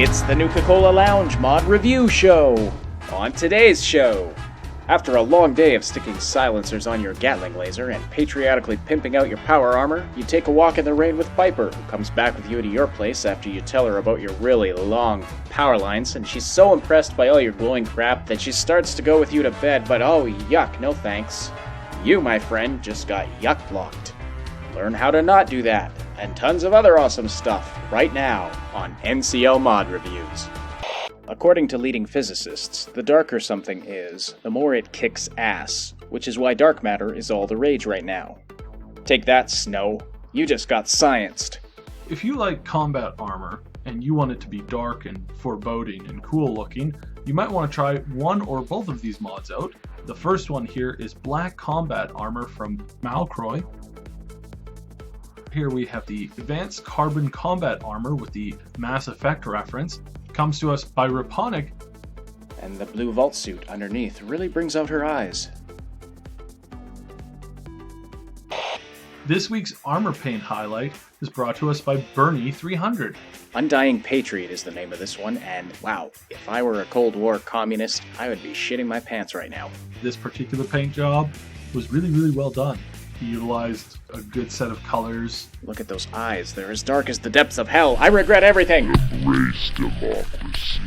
It's the Nuka-Cola Lounge Mod Review Show! On today's show, after a long day of sticking silencers on your Gatling laser and patriotically pimping out your power armor, you take a walk in the rain with Piper, who comes back with you to your place after you tell her about your really long power lines, and she's so impressed by all your glowing crap that she starts to go with you to bed, but oh yuck, no thanks. You, my friend, just got yuck blocked. Learn how to not do that, and tons of other awesome stuff, right now on NCL Mod Reviews. According to leading physicists, the darker something is, the more it kicks ass, which is why dark matter is all the rage right now. Take that, Snow. You just got scienced. If you like combat armor, and you want it to be dark and foreboding and cool looking, you might want to try one or both of these mods out. The first one here is Black Combat Armor from Malcroy. Here we have the Advanced Carbon Combat Armor with the Mass Effect reference. Comes to us by Raponic. And the blue vault suit underneath really brings out her eyes. This week's Armor Paint highlight is brought to us by Bernie 300. Undying Patriot is the name of this one, and wow, if I were a Cold War communist, I would be shitting my pants right now. This particular paint job was really well done. He utilized a good set of colors. Look at those eyes, they're as dark as the depths of hell. I regret everything! Embrace democracy.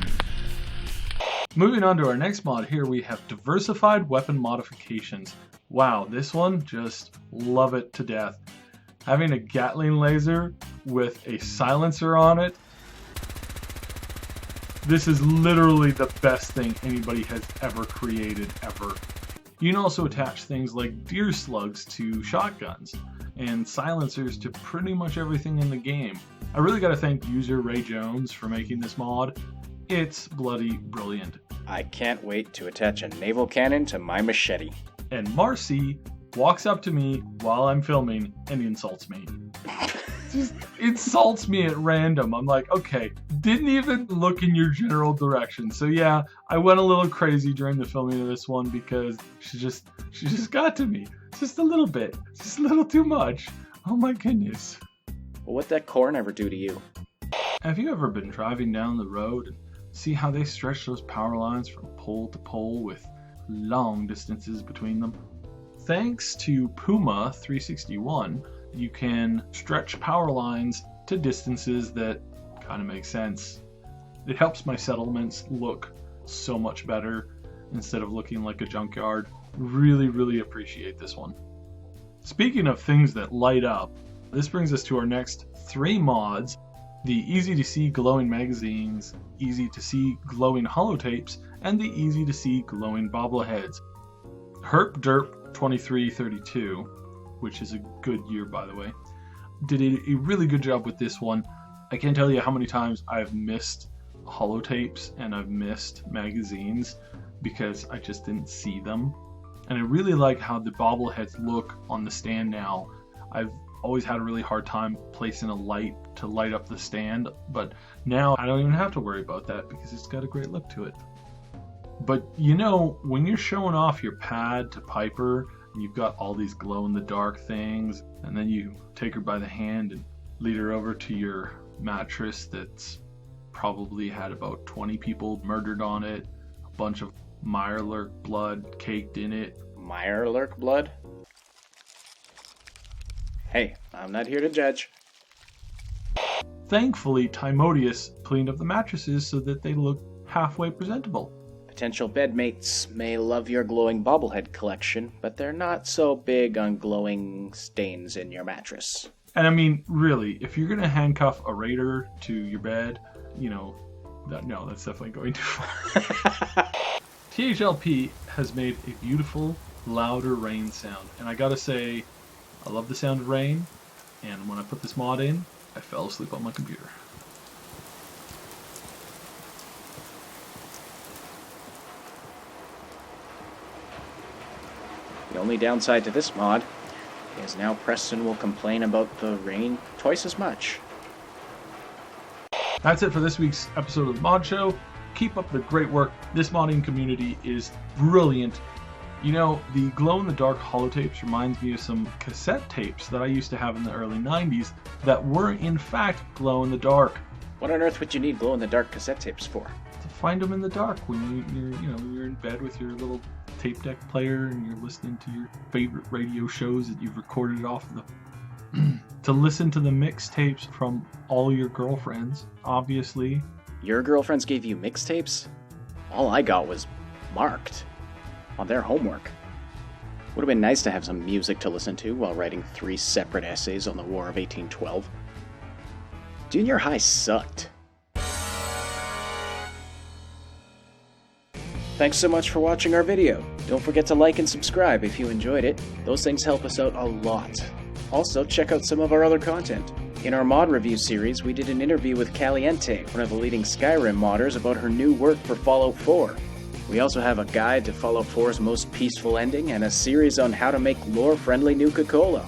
Moving on to our next mod, here we have Diversified Weapon Modifications. Wow, this one, just love it to death. Having a Gatling laser with a silencer on it, this is literally the best thing anybody has ever created, ever. You can also attach things like deer slugs to shotguns, and silencers to pretty much everything in the game. I really gotta thank user Ray Jones for making this mod. It's bloody brilliant. I can't wait to attach a naval cannon to my machete. And Marcy walks up to me while I'm filming and insults me. Just insults me at random. I'm like, okay, didn't even look in your general direction. So yeah, I went a little crazy during the filming of this one because she just got to me. Just a little bit. Just a little too much. Oh my goodness. Well, what'd that corn ever do to you? Have you ever been driving down the road and see how they stretch those power lines from pole to pole with long distances between them? Thanks to Puma 361, you can stretch power lines to distances that kind of make sense. It helps my settlements look so much better instead of looking like a junkyard. Really appreciate this one. Speaking of things that light up, this brings us to our next three mods: the easy to see glowing magazines, easy to see glowing holotapes, and the easy to see glowing bobbleheads. Herp Derp 2332, which is a good year by the way, did a really good job with this one. I can't tell you how many times I've missed holotapes and I've missed magazines because I just didn't see them. And I really like how the bobbleheads look on the stand now. I've always had a really hard time placing a light to light up the stand, but now I don't even have to worry about that because it's got a great look to it. But you know, when you're showing off your pad to Piper and you've got all these glow-in-the-dark things, and then you take her by the hand and lead her over to your mattress that's probably had about 20 people murdered on it, a bunch of Mirelurk blood caked in it. Mirelurk blood? Hey, I'm not here to judge. Thankfully, Tymoteus cleaned up the mattresses so that they look halfway presentable. Potential bedmates may love your glowing bobblehead collection, but they're not so big on glowing stains in your mattress. And I mean, really, if you're going to handcuff a raider to your bed, you know, no, that's definitely going too far. THLP has made a beautiful, louder rain sound. And I gotta say, I love the sound of rain. And when I put this mod in, I fell asleep on my computer. The only downside to this mod is now Preston will complain about the rain twice as much. That's it for this week's episode of the Mod Show. Keep up the great work. This modding community is brilliant. You know, the glow-in-the-dark holotapes reminds me of some cassette tapes that I used to have in the early 90s that were in fact glow-in-the-dark. What on earth would you need glow-in-the-dark cassette tapes for? To find them in the dark when you're in bed with your little tape deck player and you're listening to your favorite radio shows that you've recorded off the to listen to the mixtapes from all your girlfriends, obviously. Your girlfriends gave you mixtapes? All I got was marked on their homework. Would have been nice to have some music to listen to while writing 3 separate essays on the War of 1812. Junior high sucked. Thanks so much for watching our video. Don't forget to like and subscribe if you enjoyed it. Those things help us out a lot. Also, check out some of our other content. In our mod review series, we did an interview with Caliente, one of the leading Skyrim modders, about her new work for Fallout 4. We also have a guide to Fallout 4's most peaceful ending and a series on how to make lore-friendly Nuka-Cola.